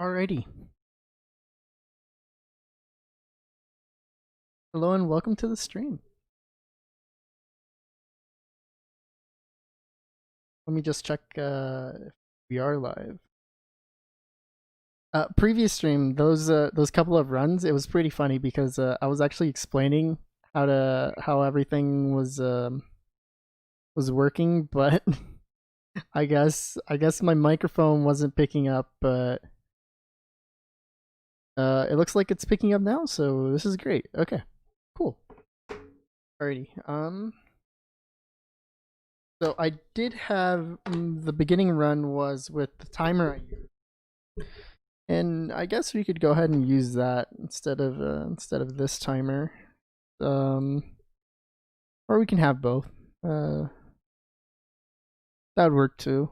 Alrighty. Hello and welcome to the stream. Let me just check if we are live. Previous stream, those couple of runs, it was pretty funny because I was actually explaining how everything was working, but I guess my microphone wasn't picking up, but it looks like it's picking up now, so this is great. Okay, cool. Alrighty. So I did have the beginning run was with the timer I used, and I guess we could go ahead and use that instead of this timer, or we can have both. That would work too.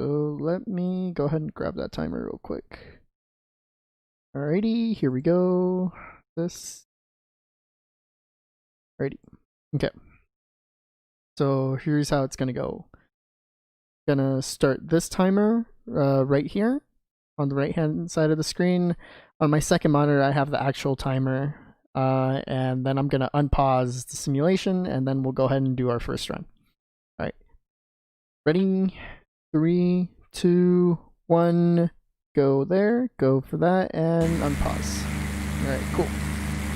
So let me go ahead and grab that timer real quick. Alrighty, here we go. This. Alrighty. Okay. So here's how it's gonna go. Gonna start this timer right here on the right hand side of the screen. On my second monitor I have the actual timer, and then I'm gonna unpause the simulation and then we'll go ahead and do our first run. Alright. Ready? 3, 2, 1, go there, go for that, and unpause. Alright, cool.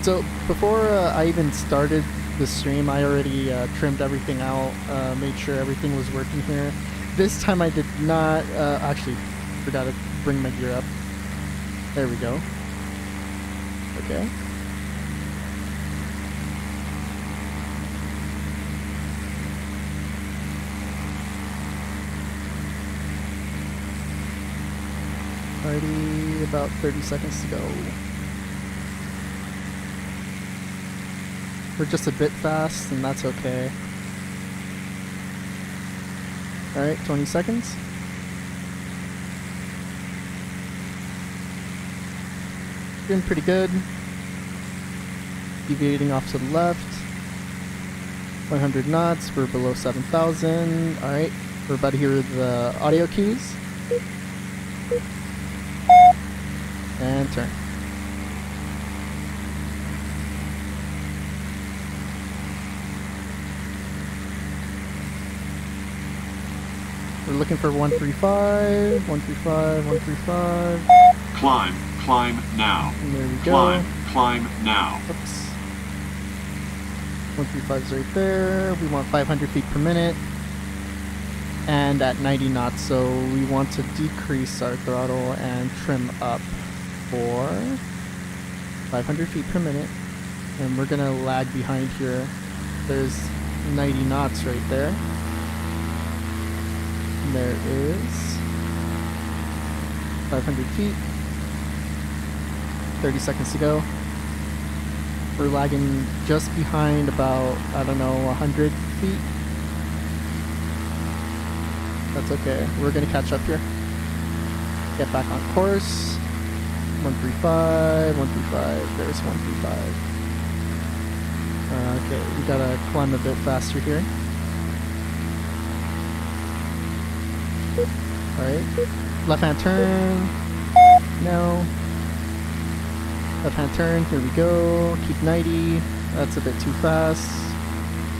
So before I even started the stream, I already trimmed everything out, made sure everything was working here. This time I did not, actually forgot to bring my gear up. There we go. Okay. Alrighty, about 30 seconds to go. We're just a bit fast, and that's okay. Alright, 20 seconds. Doing pretty good. Deviating off to the left. 100 knots, we're below 7,000. Alright, we're about to hear the audio cues. And turn. We're looking for 135, 135, 135. Climb now. And there we go. Climb now. Oops. 135 is right there. We want 500 feet per minute. And at 90 knots, so we want to decrease our throttle and trim up for 500 feet per minute. And we're gonna lag behind here. There's 90 knots right there. There is 500 feet, 30 seconds to go. We're lagging just behind about, I don't know, 100 feet. That's okay, we're gonna catch up here. Get back on course. 135, 135, there's 135. Okay, we gotta climb a bit faster here. Alright, left hand turn, no, left hand turn, here we go, keep 90, that's a bit too fast,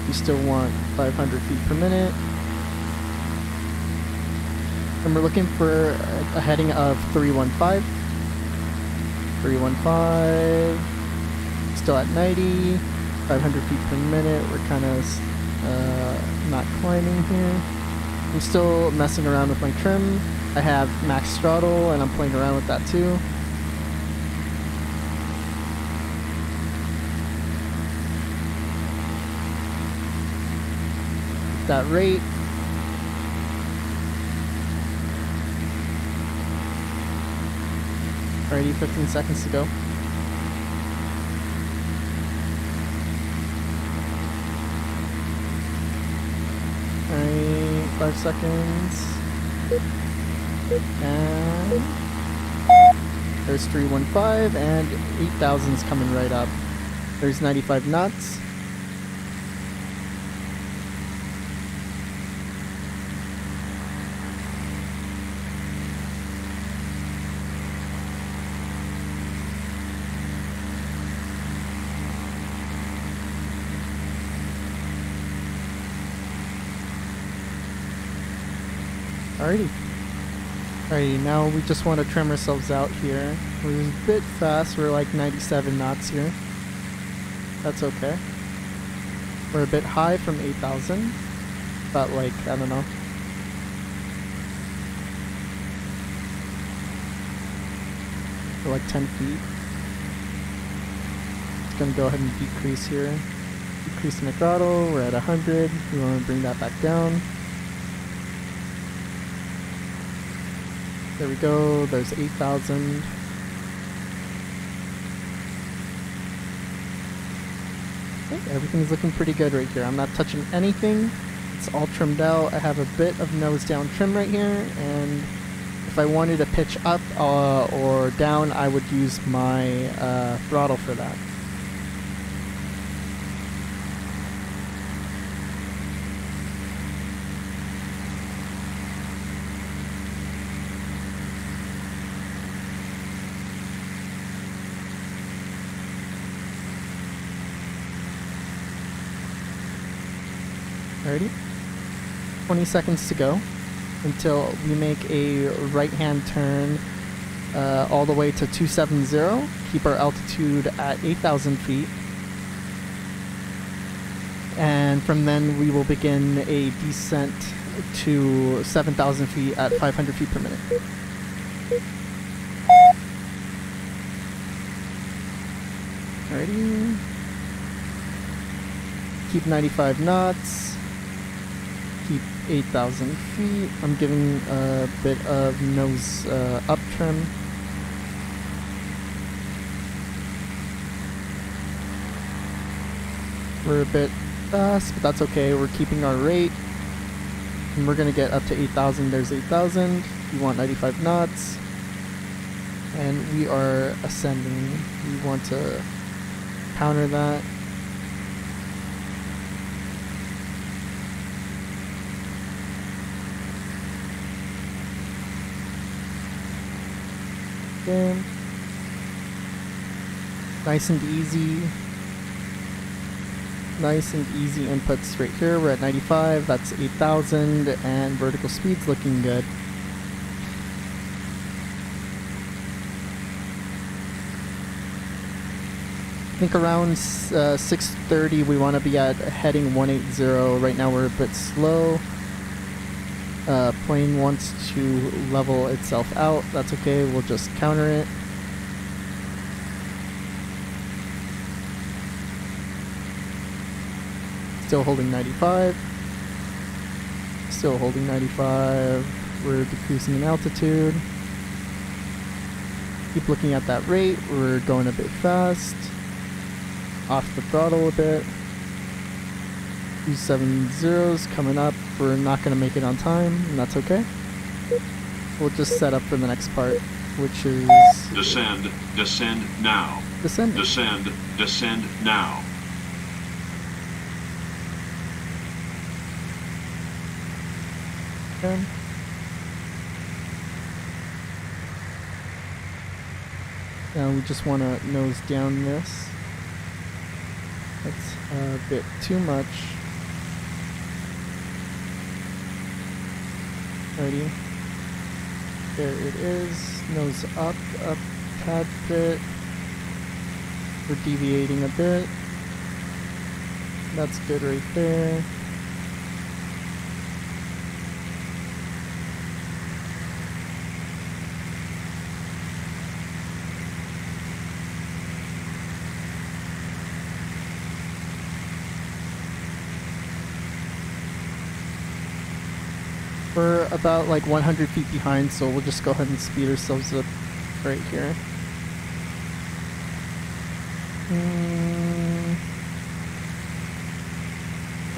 we still want 500 feet per minute, and we're looking for a heading of 315, 315, still at 90, 500 feet per minute, we're kind of not climbing here. I'm still messing around with my trim. I have max throttle and I'm playing around with that too. That rate. Alrighty, 15 seconds to go. Alright. 5 seconds. And there's 315 and 8,000's coming right up. There's 95 knots. Alrighty. Alrighty, now we just want to trim ourselves out here. We're a bit fast, we're like 97 knots here. That's okay. We're a bit high from 8,000. About like, I don't know. For like 10 feet. It's gonna go ahead and decrease here. Decrease my throttle, we're at 100. We want to bring that back down. There we go, there's 8,000. Okay, everything's looking pretty good right here. I'm not touching anything. It's all trimmed out. I have a bit of nose down trim right here, and if I wanted to pitch up or down, I would use my throttle for that. Alrighty. 20 seconds to go until we make a right-hand turn all the way to 270. Keep our altitude at 8,000 feet. And from then we will begin a descent to 7,000 feet at 500 feet per minute. Alrighty. Keep 95 knots. Keep 8,000 feet. I'm giving a bit of nose up trim. We're a bit fast, but that's okay. We're keeping our rate. And we're going to get up to 8,000. There's 8,000. We want 95 knots. And we are ascending. We want to counter that. Okay. Nice and easy. Nice and easy inputs right here. We're at 95, that's 8,000, and vertical speed's looking good. I think around 6:30 we want to be at heading 180. Right now we're a bit slow. Plane wants to level itself out. That's okay, we'll just counter it. Still holding 95. Still holding 95. We're decreasing in altitude. Keep looking at that rate. We're going a bit fast. Off the throttle a bit. 270's coming up. We're not going to make it on time, and that's okay. We'll just set up for the next part, which is... Descend, descend now. Descend. Descend, descend now. Okay. Now we just want to nose down this. That's a bit too much. Alrighty. There it is. Nose up, up, tad bit. We're deviating a bit. That's good right there. We're about like 100 feet behind, so we'll just go ahead and speed ourselves up right here.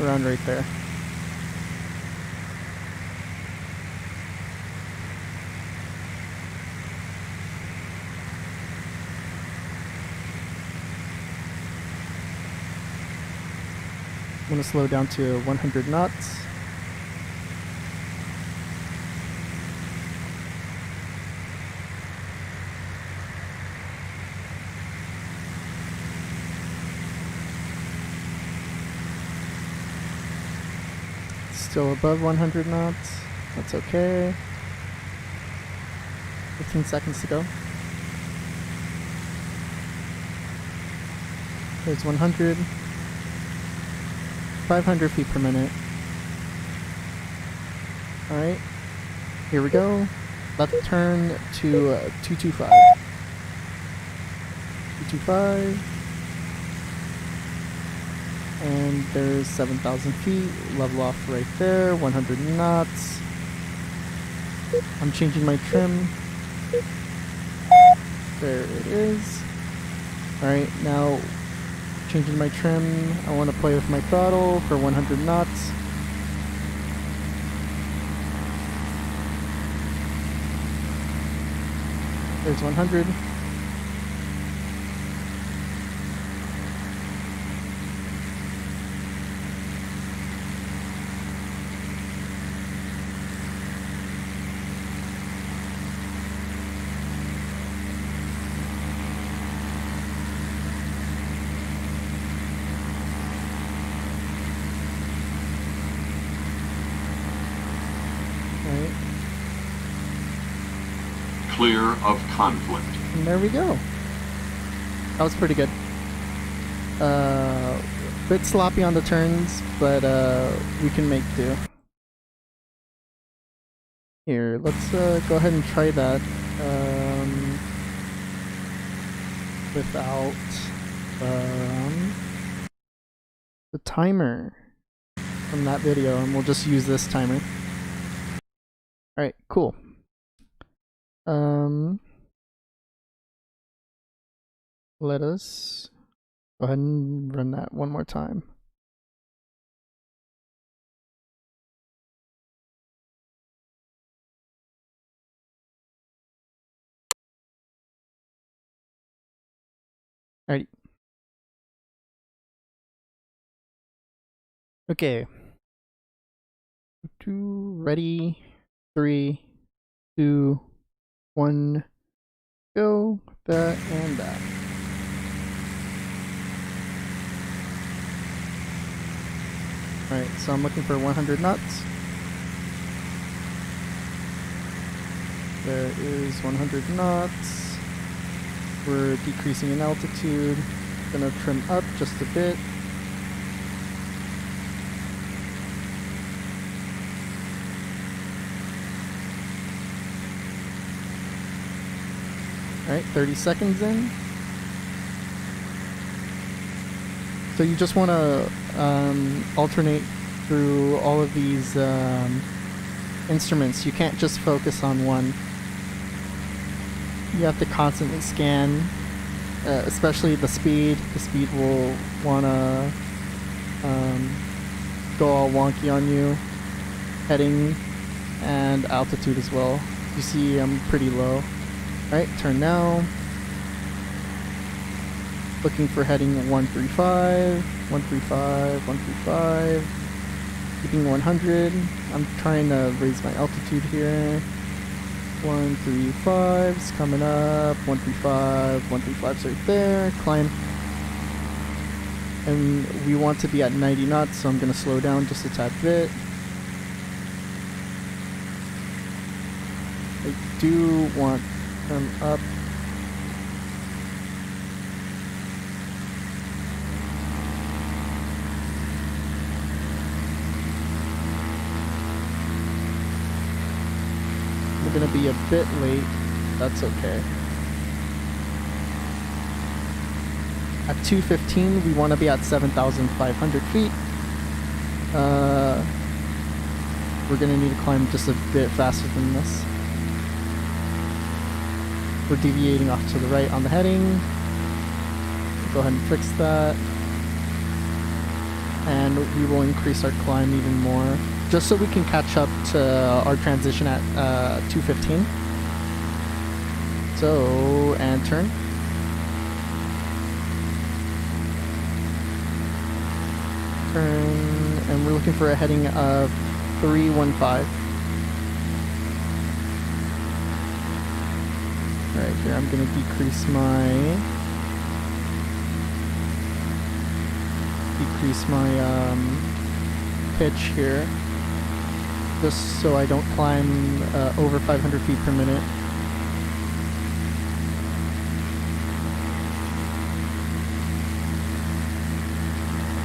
Around right there. I'm going to slow down to 100 knots. Still above 100 knots. That's okay. 15 seconds to go. There's 100. 500 feet per minute. Alright. Here we go. Left turn to 225. 225. And there's 7,000 feet. Level off right there. 100 knots. I'm changing my trim. There it is. Alright, now changing my trim. I want to play with my throttle for 100 knots. There's 100. Clear of conflict. And there we go. That was pretty good. Bit sloppy on the turns, but we can make do. Here, let's go ahead and try that without the timer from that video, and we'll just use this timer. Alright, cool. Let us go ahead and run that one more time. Alrighty. Okay. Ready. 3, 2, 1. Go. That and that. Alright, so I'm looking for 100 knots. There is 100 knots. We're decreasing in altitude. Gonna trim up just a bit. Alright, 30 seconds in. So you just want to alternate through all of these instruments. You can't just focus on one. You have to constantly scan, especially the speed. The speed will want to go all wonky on you. Heading and altitude as well. You see I'm pretty low. Alright, turn now. Looking for heading 135, 135, 135. Keeping 100. I'm trying to raise my altitude here. 135's coming up. 135, 135's right there. Climb. And we want to be at 90 knots, so I'm going to slow down just a tad bit. I do want to turn up. We're going to be a bit late. That's okay. At 2:15, we want to be at 7,500 feet. We're going to need to climb just a bit faster than this. We're deviating off to the right on the heading. Go ahead and fix that. And we will increase our climb even more, just so we can catch up to our transition at 2:15. So, and turn. Turn, and we're looking for a heading of 315. Right here, I'm going to decrease my pitch here. just so I don't climb over 500 feet per minute.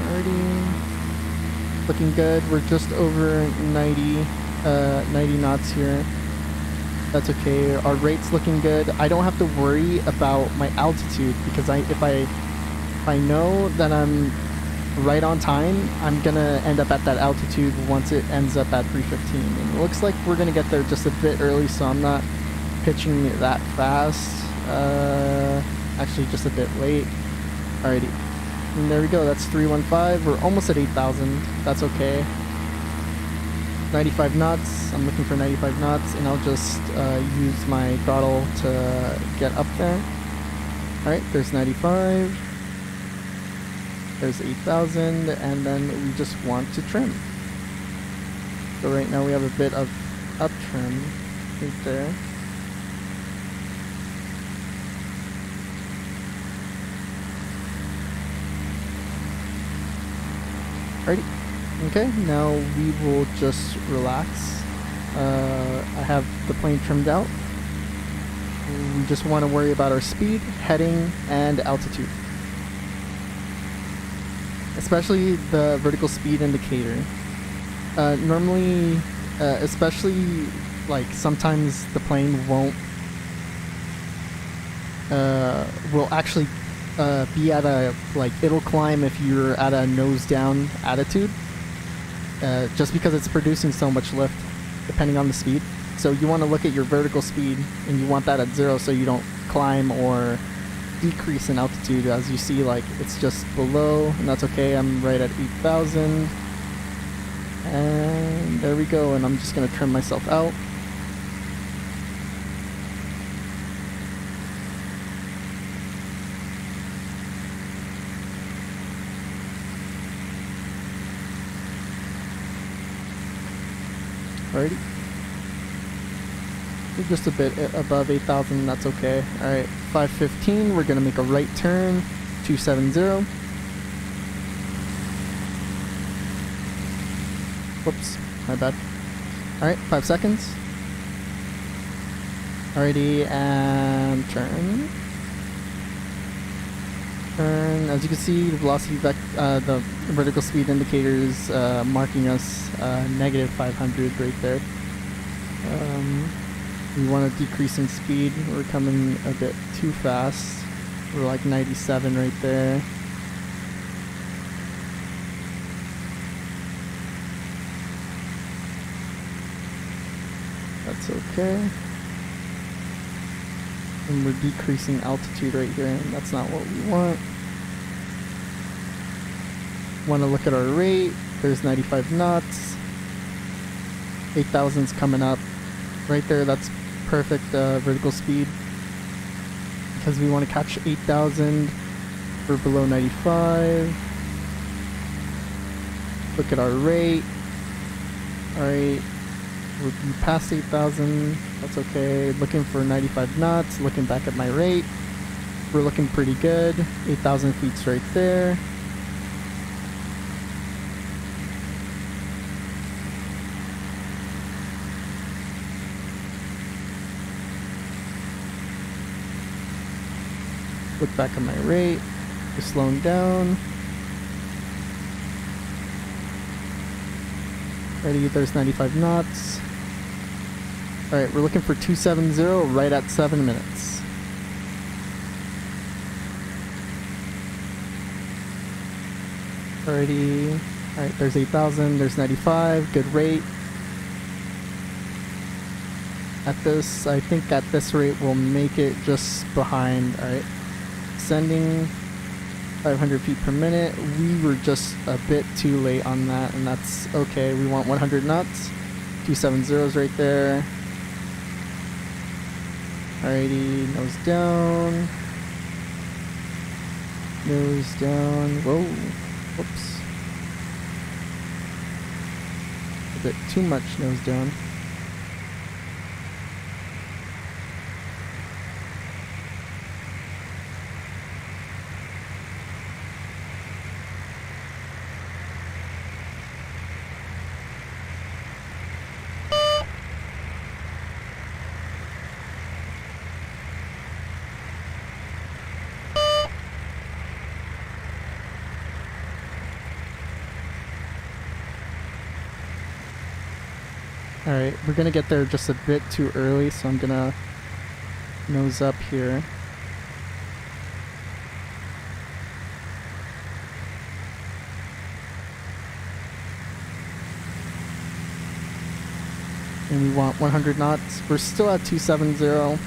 Alrighty. Looking good. We're just over 90 knots here. That's okay. Our rate's looking good. I don't have to worry about my altitude because if I know that I'm right on time, I'm gonna end up at that altitude once it ends up at 315. And it looks like we're gonna get there just a bit early, so I'm not pitching it that fast. Actually, just a bit late. Alrighty. And there we go. That's 315. We're almost at 8,000. That's okay. 95 knots. I'm looking for 95 knots, and I'll just use my throttle to get up there. Alright, there's 95. There's 8,000, and then we just want to trim. So right now we have a bit of up trim right there. Alrighty. Okay, now we will just relax. I have the plane trimmed out. We just want to worry about our speed, heading, and altitude. Especially the vertical speed indicator. Normally, especially like sometimes the plane will actually be at a, like, it'll climb if you're at a nose down attitude, just because it's producing so much lift depending on the speed. So you want to look at your vertical speed and you want that at 0 so you don't climb or decrease in altitude. As you see, like, it's just below, and that's okay. I'm right at 8,000, and there we go. And I'm just gonna trim myself out. Alrighty. We're just a bit above 8,000, that's okay. Alright, 515, we're gonna make a right turn, 270. Whoops, my bad. Alright, 5 seconds. Alrighty, and turn. Turn. As you can see, the velocity the vertical speed indicator is marking us negative 500 right there. We want to decrease in speed. We're coming a bit too fast. We're like 97 right there. That's okay. And we're decreasing altitude right here, and that's not what we want. Want to look at our rate. There's 95 knots. 8,000's coming up. Right there, that's perfect vertical speed. Because we want to catch 8,000. We're below 95. Look at our rate. Alright. We're past 8,000. That's okay. Looking for 95 knots. Looking back at my rate. We're looking pretty good. 8,000 feet's right there. Look back at my rate. We're slowing down. Ready, there's 95 knots. Alright, we're looking for 270 right at 7 minutes. Alrighty. Alright, there's 8,000, there's 95, good rate. At this, I think at this rate we'll make it just behind. Alright. Ascending 500 feet per minute. We were just a bit too late on that, and that's okay. We want 100 knots. 270's right there. Alrighty, nose down. Nose down. Whoa. Whoops. A bit too much nose down. Alright, we're gonna get there just a bit too early, so I'm gonna nose up here. And we want 100 knots. We're still at 270.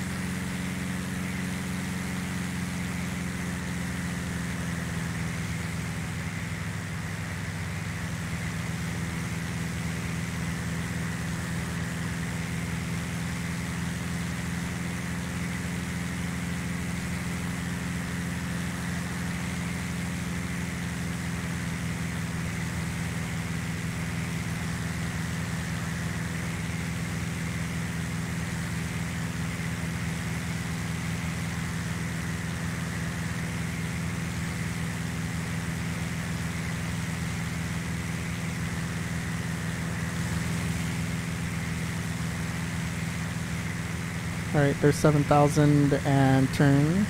Alright, there's 7,000 and turn.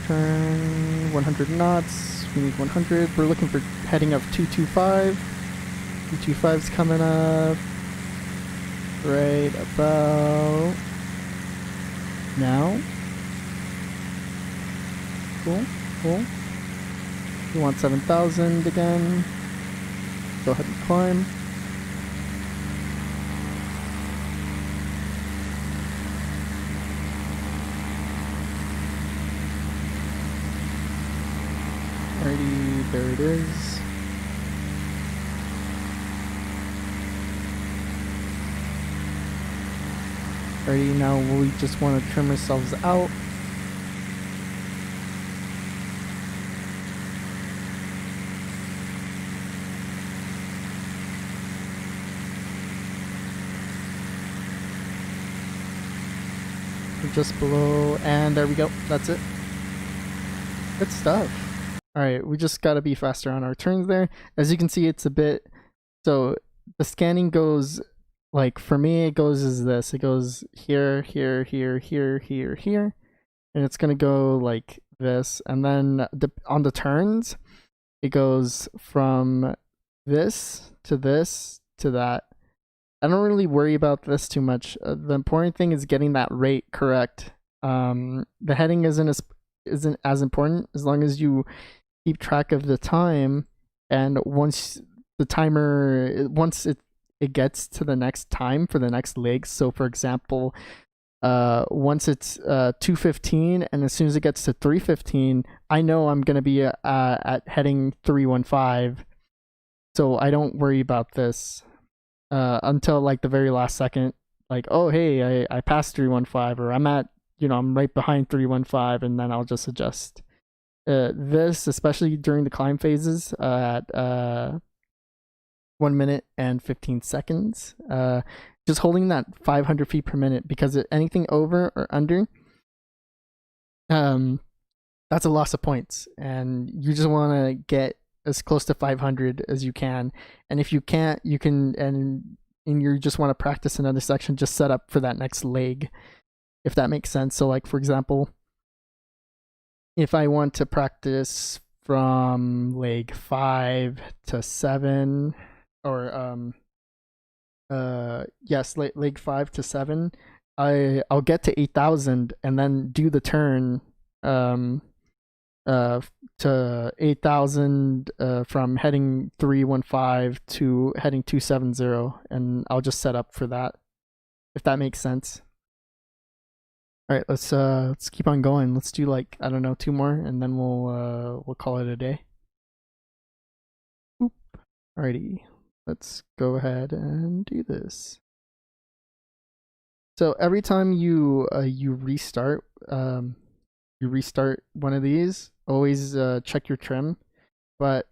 Turn 100 knots. We need 100. We're looking for heading of 225. 225's coming up. Right about now. Cool, cool. We want 7,000 again. Go ahead and climb. Alrighty, there it is. Alrighty, now we just want to trim ourselves out. We're just below, and there we go. That's it. Good stuff. Alright, we just gotta be faster on our turns there. As you can see, it's a bit... So, the scanning goes... Like, for me, it goes as this. It goes here, here, here, here, here, here. And it's gonna go like this. And then on the turns, it goes from this to that. I don't really worry about this too much. The important thing is getting that rate correct. The heading isn't as important as long as you keep track of the time, and once it gets to the next time for the next leg. So for example, once it's 2:15, and as soon as it gets to 3:15, I know I'm gonna be at heading 315, so I don't worry about this until like the very last second. Like, oh hey, I passed 315, or I'm at, I'm right behind 315, and then I'll just adjust. This, especially during the climb phases, at 1 minute and 15 seconds. Just holding that 500 feet per minute, because anything over or under, that's a loss of points, and you just want to get as close to 500 as you can. And if you can't, you can, and you just want to practice another section, just set up for that next leg, if that makes sense. So like, for example, if I want to practice from leg 5 to 7, or yes, leg 5 to 7, I'll get to 8,000 and then do the turn to 8,000 from heading 315 to heading 270, and I'll just set up for that, if that makes sense. All right, let's keep on going. Let's do, like, I don't know, 2 more, and then we'll call it a day. Oop. Alrighty, let's go ahead and do this. So every time you restart one of these, always check your trim. But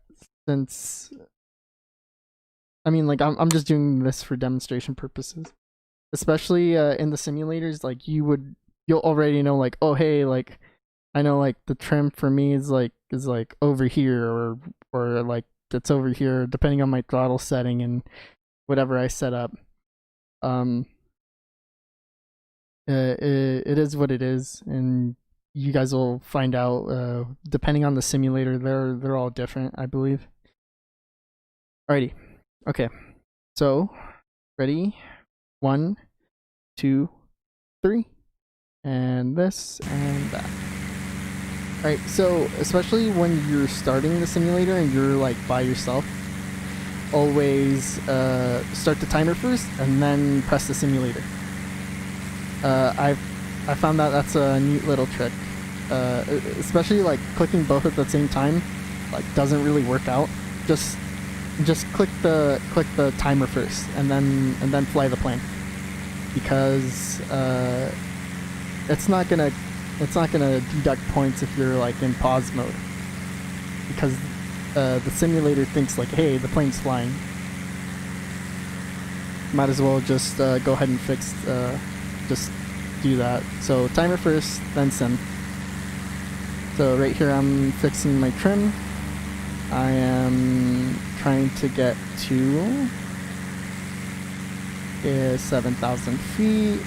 since, I mean, like, I'm just doing this for demonstration purposes, especially in the simulators. Like, you'll already know, like, oh hey, like, I know, like, the trim for me is like over here, or like it's over here, depending on my throttle setting and whatever I set up. It is what it is, and you guys will find out depending on the simulator. They're all different, I believe. Alrighty, okay, so Ready? 1, 2, 3. And this and that. Alright, so especially when you're starting the simulator and you're like by yourself, always start the timer first and then press the simulator. I found that that's a neat little trick. Especially like clicking both at the same time, like doesn't really work out. Just click the timer first and then fly the plane, because it's not gonna deduct points if you're like in pause mode, because the simulator thinks like, hey, the plane's flying. Might as well just go ahead and just do that. So timer first, then sim. So right here I'm fixing my trim. I am trying to get to 7,000 feet.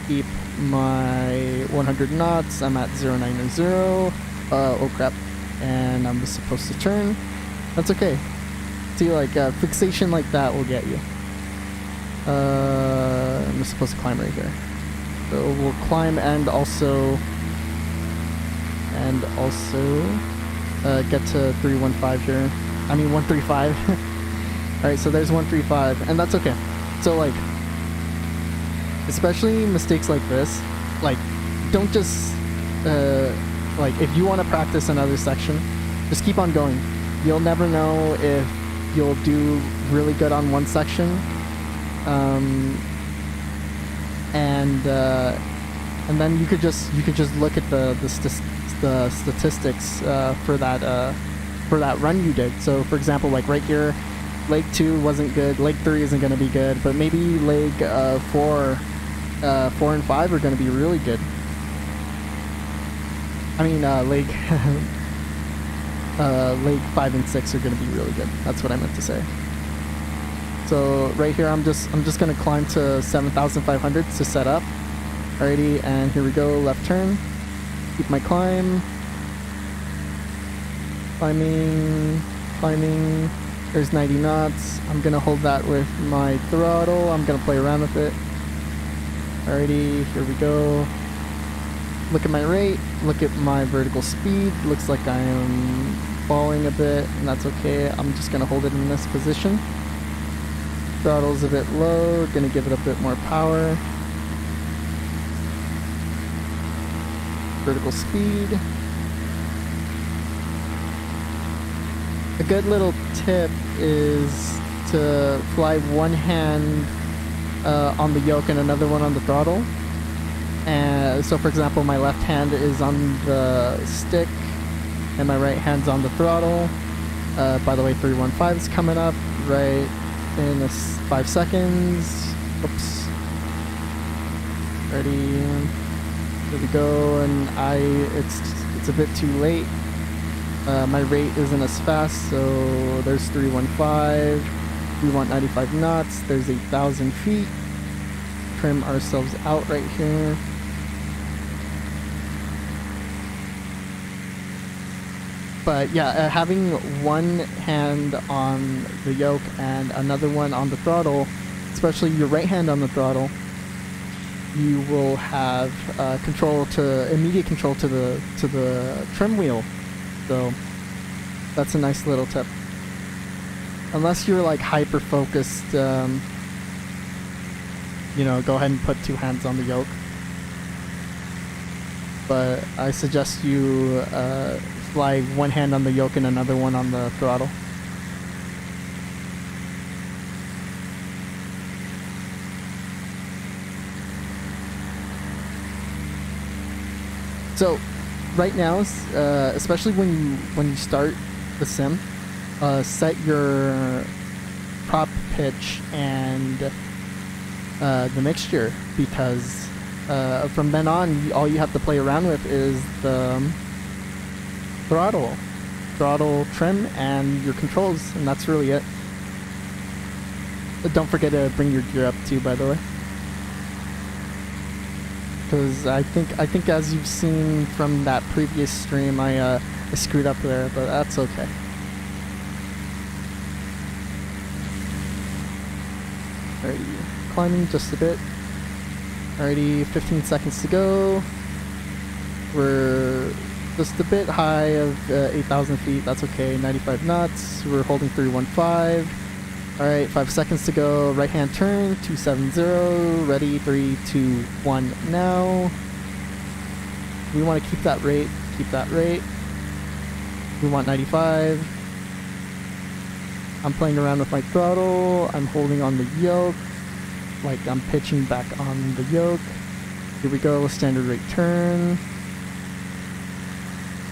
Keep my 100 knots. I'm at 090. Oh crap. And I'm just supposed to turn. That's okay. See, like fixation like that will get you. I'm just supposed to climb right here. So we'll climb and also get to 315 here. I mean 135. Alright, so there's 135, and that's okay. So like, especially mistakes like this, like, don't just like, if you want to practice another section, just keep on going. You'll never know if you'll do really good on one section, and then you could just look at the statistics for that run you did. So for example, like right here, leg 2 wasn't good, leg 3 isn't going to be good, but maybe leg 4 and 5 are going to be really good. I mean leg 5 and 6 are going to be really good. That's what I meant to say. So right here I'm just going to climb to 7,500 to set up. Alrighty, and here we go, left turn. Keep my climb. Climbing. There's 90 knots. I'm gonna hold that with my throttle. I'm gonna play around with it. Alrighty, here we go. Look at my rate. Look at my vertical speed. Looks like I am falling a bit, and that's okay. I'm just gonna hold it in this position. Throttle's a bit low. Gonna give it a bit more power. Vertical speed. A good little tip is to fly one hand on the yoke and another one on the throttle. And so for example, my left hand is on the stick and my right hand's on the throttle. By the way, 315 is coming up right in 5 seconds. Oops. Ready. Here we go, and it's a bit too late. My rate isn't as fast, so there's 315. We want 95 knots. There's 8,000 feet. Trim ourselves out right here. But yeah, having one hand on the yoke and another one on the throttle, especially your right hand on the throttle, you will have immediate control to the trim wheel. So that's a nice little tip. Unless you're like hyper focused, go ahead and put 2 hands on the yoke. But I suggest you fly one hand on the yoke and another one on the throttle. So right now, especially when you start the sim, set your prop pitch and the mixture, because from then on all you have to play around with is the throttle, trim, and your controls, and that's really it. But don't forget to bring your gear up too, by the way. Because I think as you've seen from that previous stream, I screwed up there, but that's okay. Alrighty, climbing just a bit. Alrighty, 15 seconds to go. We're just a bit high of 8,000 feet. That's okay. 95 knots. We're holding 315. Alright, 5 seconds to go. Right hand turn. 270. Ready. 3, 2, 1. Now. We want to keep that rate. Keep that rate. We want 95. I'm playing around with my throttle. I'm holding on the yoke. Like I'm pitching back on the yoke. Here we go. Standard rate turn.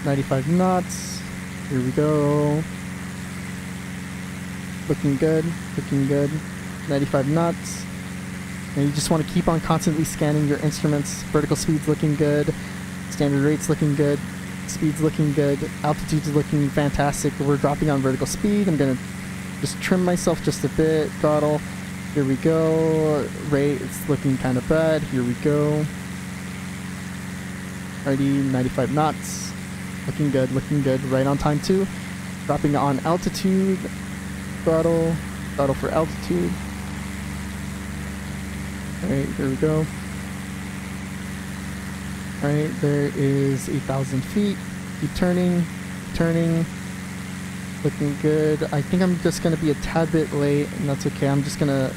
95 knots. Here we go. Looking good. Looking good. 95 knots. And you just want to keep on constantly scanning your instruments. Vertical speed's looking good. Standard rate's looking good. Speed's looking good. Altitude's looking fantastic. We're dropping on vertical speed. I'm gonna just trim myself just a bit. Throttle. Here we go. Rate, it's looking kind of bad. Here we go. Already 95 knots. Looking good, looking good. Right on time too. Dropping on altitude. Throttle. Throttle for altitude. Alright, here we go. Alright, there is 8,000 feet. Keep turning. Turning. Looking good. I think I'm just going to be a tad bit late, and that's okay. I'm just going to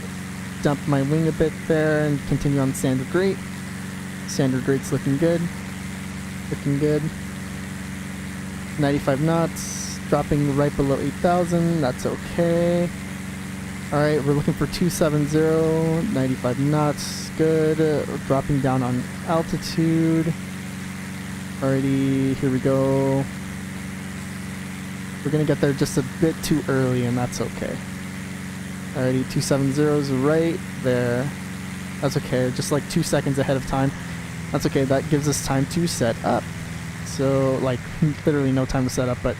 dump my wing a bit there and continue on standard rate. Standard rate's looking good. Looking good. 95 knots. Dropping right below 8,000. That's okay. Alright, we're looking for 270. 95 knots. Good. We're dropping down on altitude. Alrighty, here we go. We're gonna get there just a bit too early, and that's okay. Alrighty, 270 is right there. That's okay, just like 2 seconds ahead of time. That's okay, that gives us time to set up. So, like, literally no time to set up, but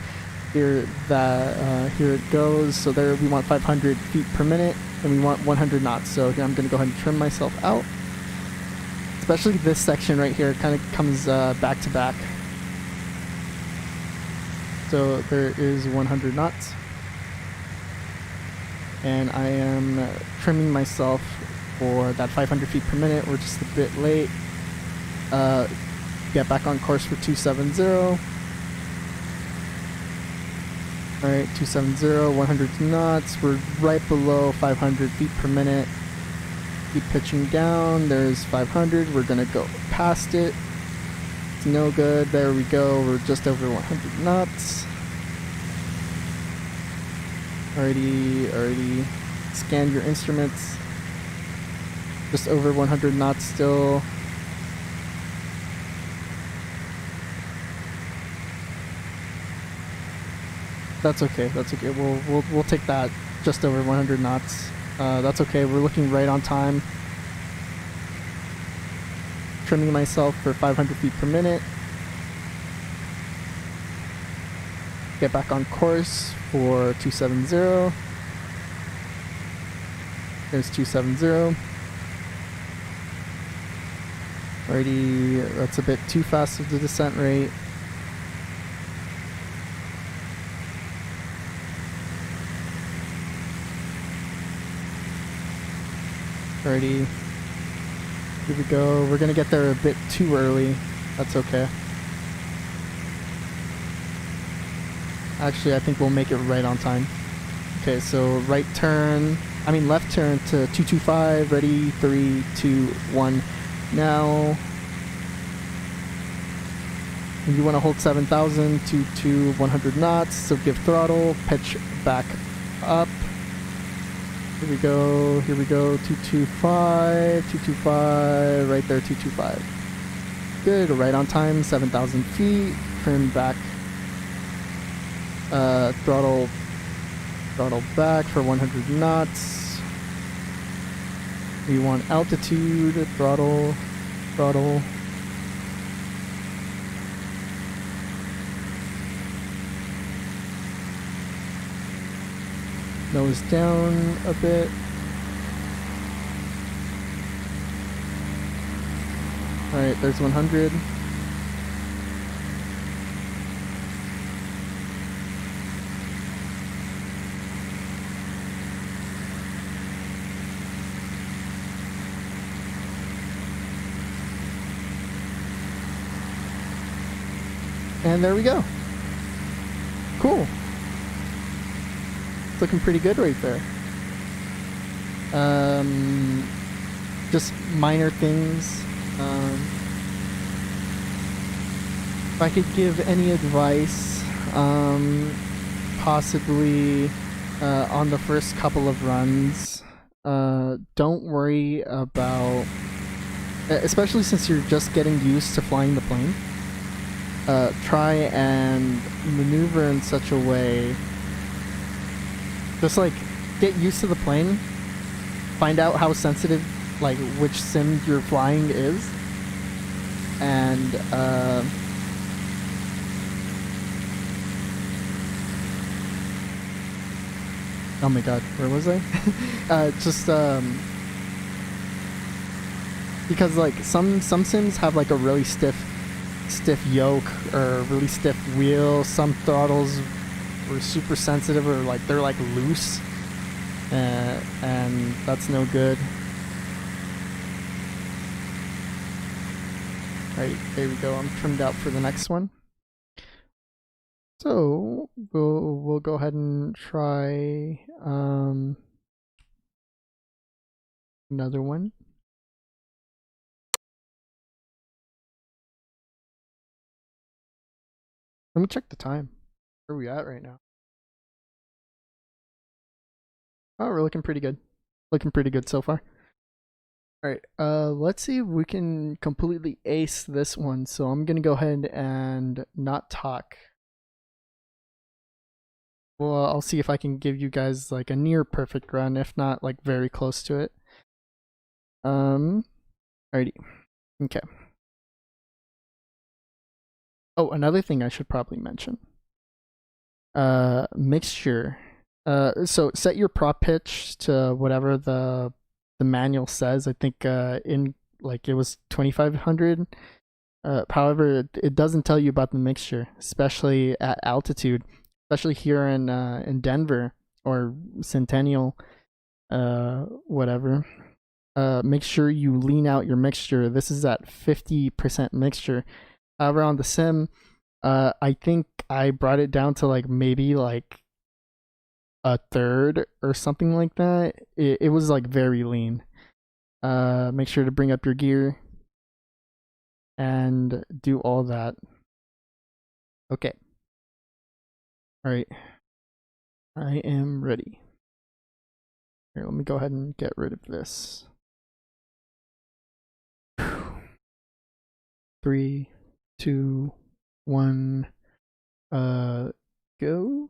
here it goes. So there we want 500 feet per minute, and we want 100 knots. So here I'm gonna go ahead and trim myself out. Especially this section right here, it kind of comes back to back. So there is 100 knots. And I am trimming myself for that 500 feet per minute. We're just a bit late. Get back on course for 270. Alright, 270, 100 knots. We're right below 500 feet per minute. Keep pitching down. There's 500. We're going to go past it. It's no good. There we go. We're just over 100 knots. Already scanned your instruments. Just over 100 knots still. That's okay. That's okay. We'll take that. Just over 100 knots. That's okay. We're looking right on time. Trimming myself for 500 feet per minute. Get back on course for 270. There's 270. Already, that's a bit too fast of the descent rate. Alrighty. Here we go. We're gonna get there a bit too early. That's okay. Actually, I think we'll make it right on time. Okay, so left turn to 225. Ready, 3, 2, 1. Now. And you want to hold 7,000 to 100 knots. So give throttle, pitch back up. Here we go, 225, 225, right there, 225. Good, right on time, 7,000 feet, trim back, throttle back for 100 knots. We want altitude, throttle. Nose down a bit. Alright, there's 100. And there we go. Cool. It's looking pretty good right there. Just minor things. If I could give any advice, possibly on the first couple of runs, don't worry about, especially since you're just getting used to flying the plane, try and maneuver in such a way, just like get used to the plane, find out how sensitive, like which sim you're flying is, and oh my god, where was I? Just because like some sims have like a really stiff yoke or really stiff wheel. Some throttles were super sensitive or like they're like loose, and that's no good. Alright, there we go. I'm trimmed out for the next one. So we'll go ahead and try another one. Let me check the time. Where are we at right now? Oh, we're looking pretty good. Looking pretty good so far. Alright, let's see if we can completely ace this one. So I'm gonna go ahead and not talk. Well, I'll see if I can give you guys like a near perfect run, if not like very close to it. Alrighty. Okay. Oh, another thing I should probably mention. Mixture. So set your prop pitch to whatever the manual says. I think in like it was 2500. However, it doesn't tell you about the mixture, especially at altitude, especially here in Denver or Centennial, whatever. Make sure you lean out your mixture. This is at 50% mixture. However, on the sim, I think I brought it down to like maybe like a third or something like that. It was like very lean. Make sure to bring up your gear and do all that. Okay. All right. I am ready. Here, let me go ahead and get rid of this. 3, 2, 1, go.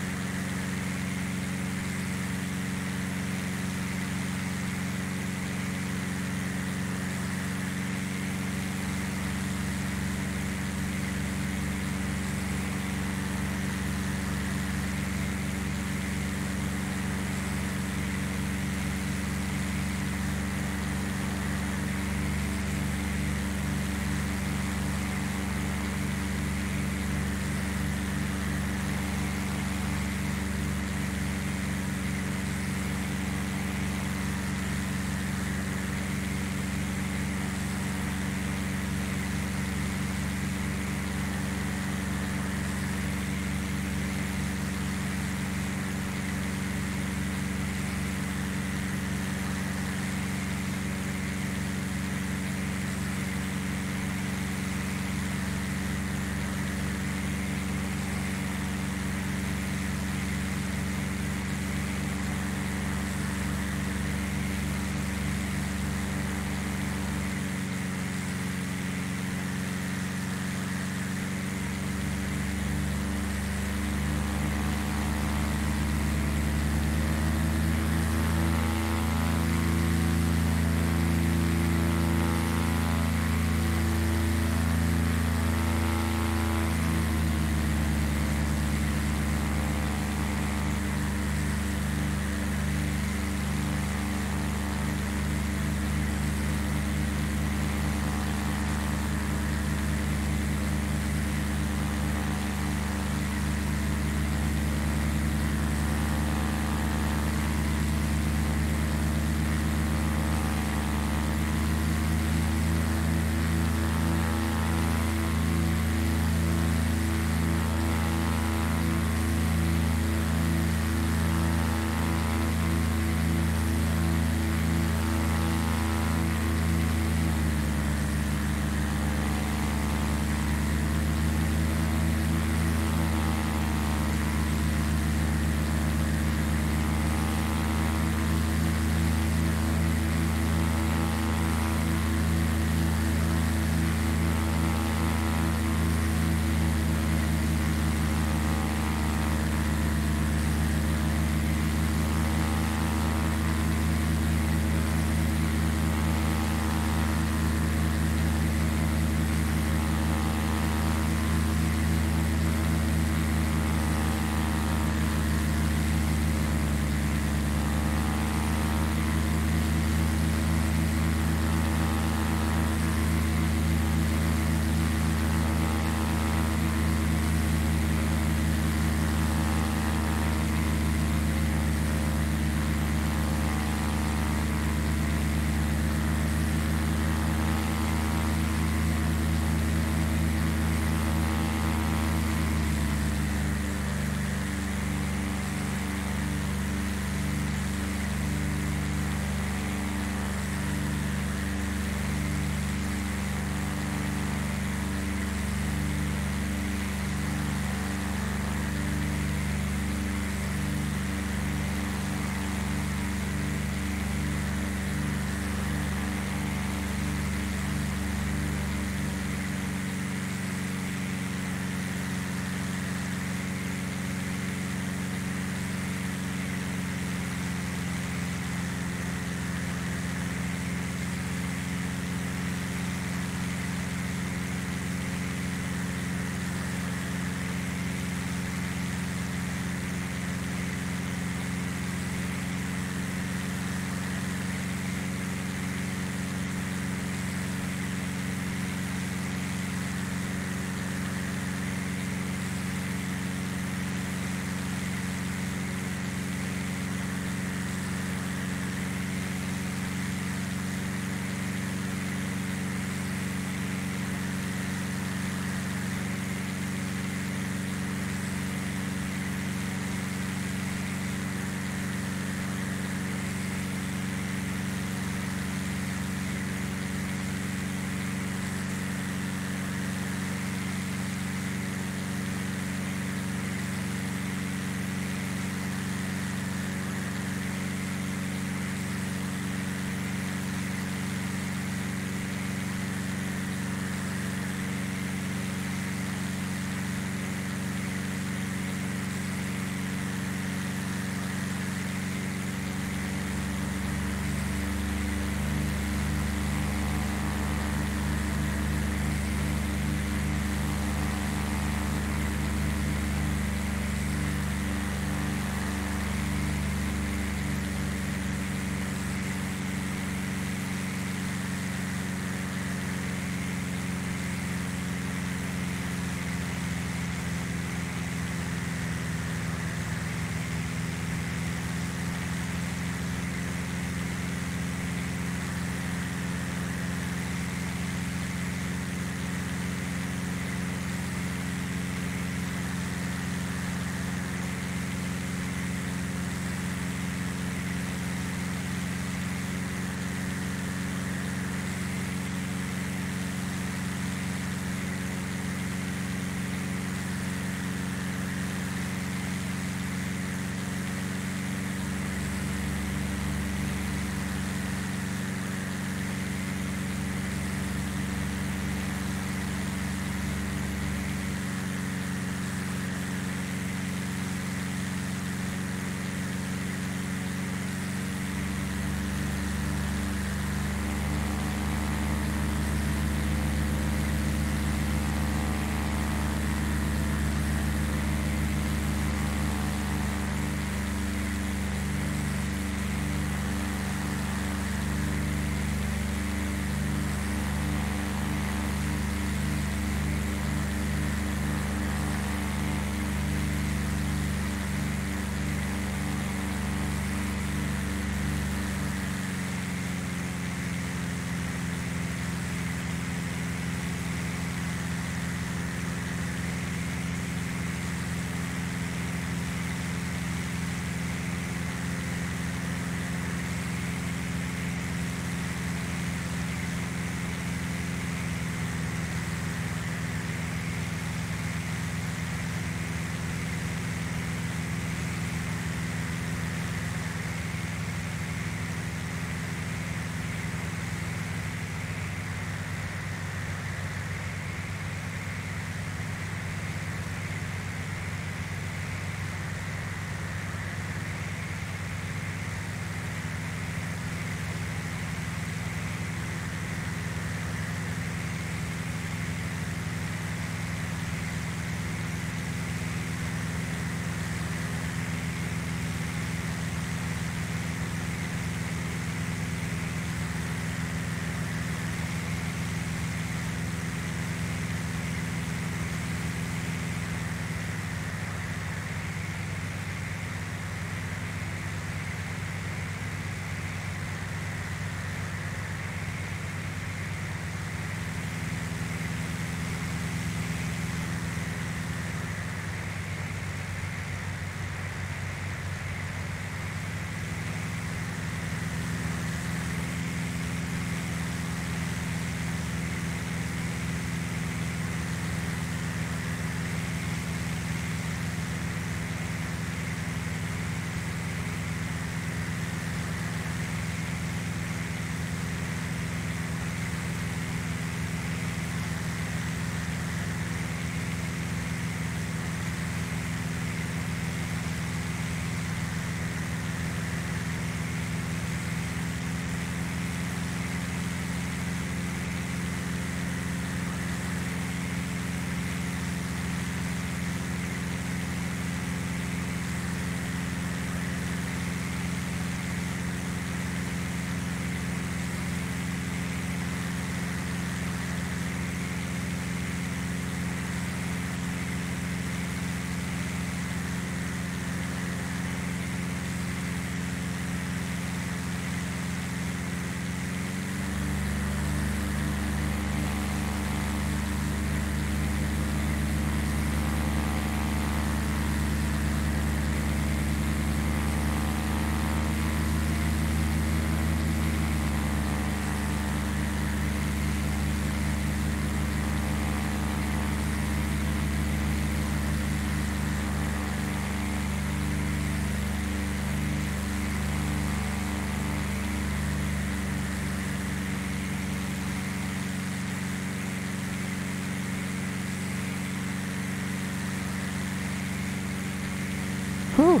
Whew.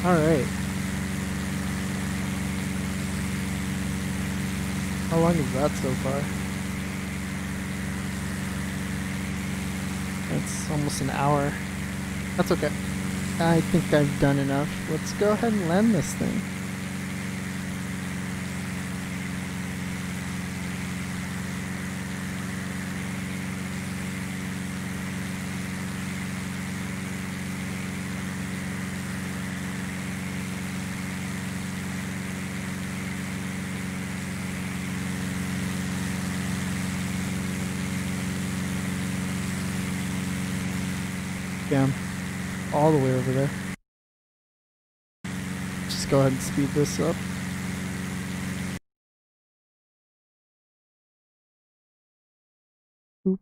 Alright. How long is that so far? It's almost an hour. That's okay. I think I've done enough. Let's go ahead and land this thing. Damn. All the way over there. Just go ahead and speed this up. Oop.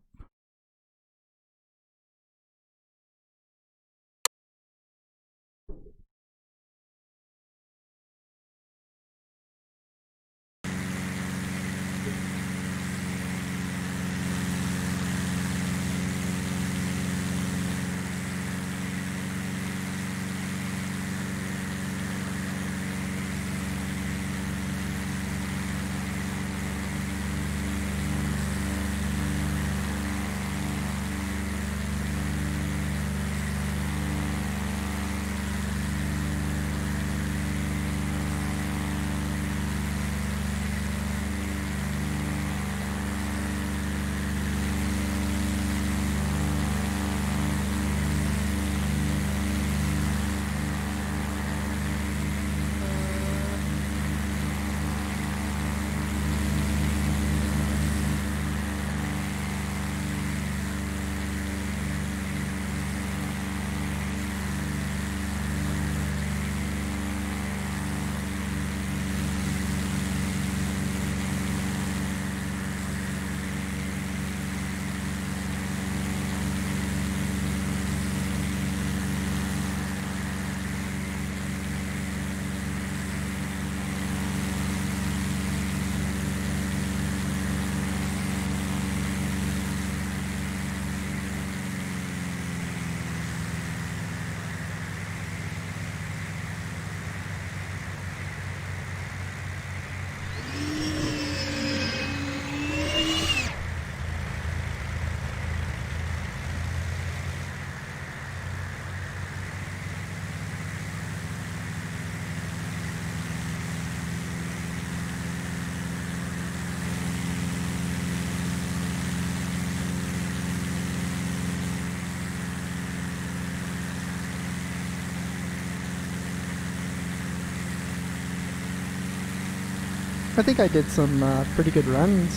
I think I did some pretty good runs.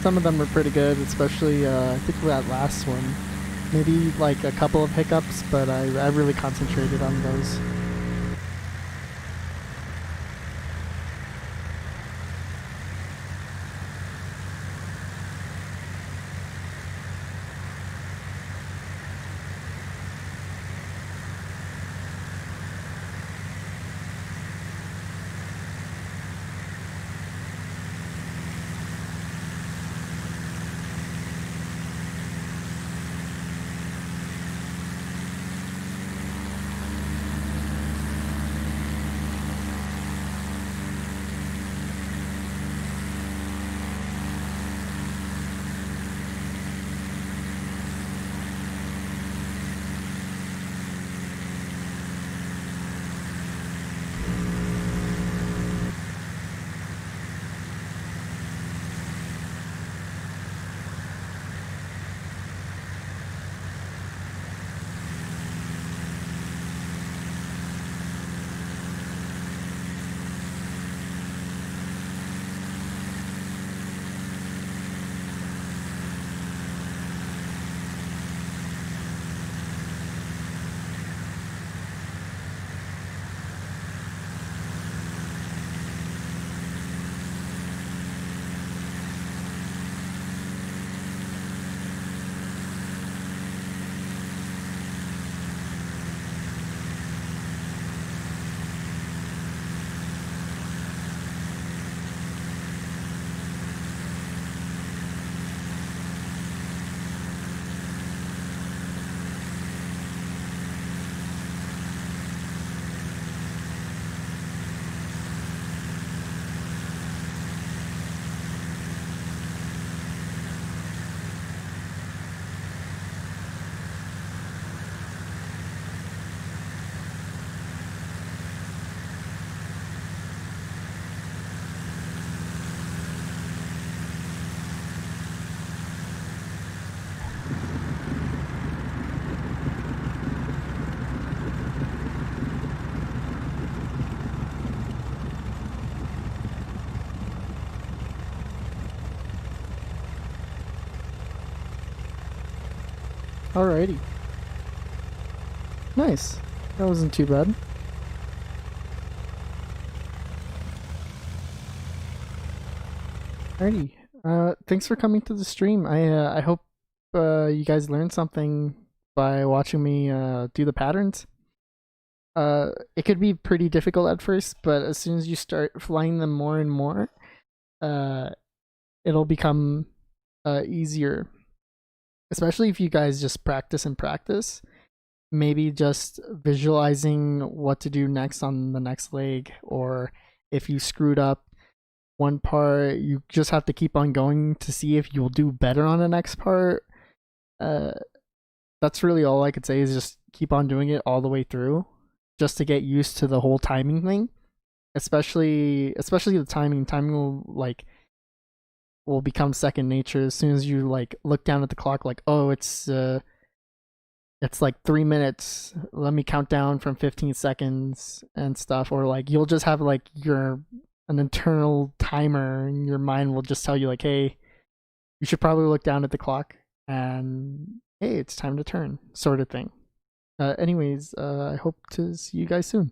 Some of them were pretty good, especially I think that last one. Maybe like a couple of hiccups, but I really concentrated on those. Alrighty. Nice. That wasn't too bad. Alrighty. Thanks for coming to the stream. I hope you guys learned something by watching me do the patterns. It could be pretty difficult at first, but as soon as you start flying them more and more, it'll become easier. Especially if you guys just practice and practice. Maybe just visualizing what to do next on the next leg, or if you screwed up one part, you just have to keep on going to see if you'll do better on the next part. That's really all I could say, is just keep on doing it all the way through, just to get used to the whole timing thing. Especially the timing. Timing will become second nature as soon as you like look down at the clock, like, oh, it's like 3 minutes, let me count down from 15 seconds and stuff. Or like you'll just have like an internal timer, and your mind will just tell you like, hey, you should probably look down at the clock and hey, it's time to turn, sort of thing. Anyways, I hope to see you guys soon.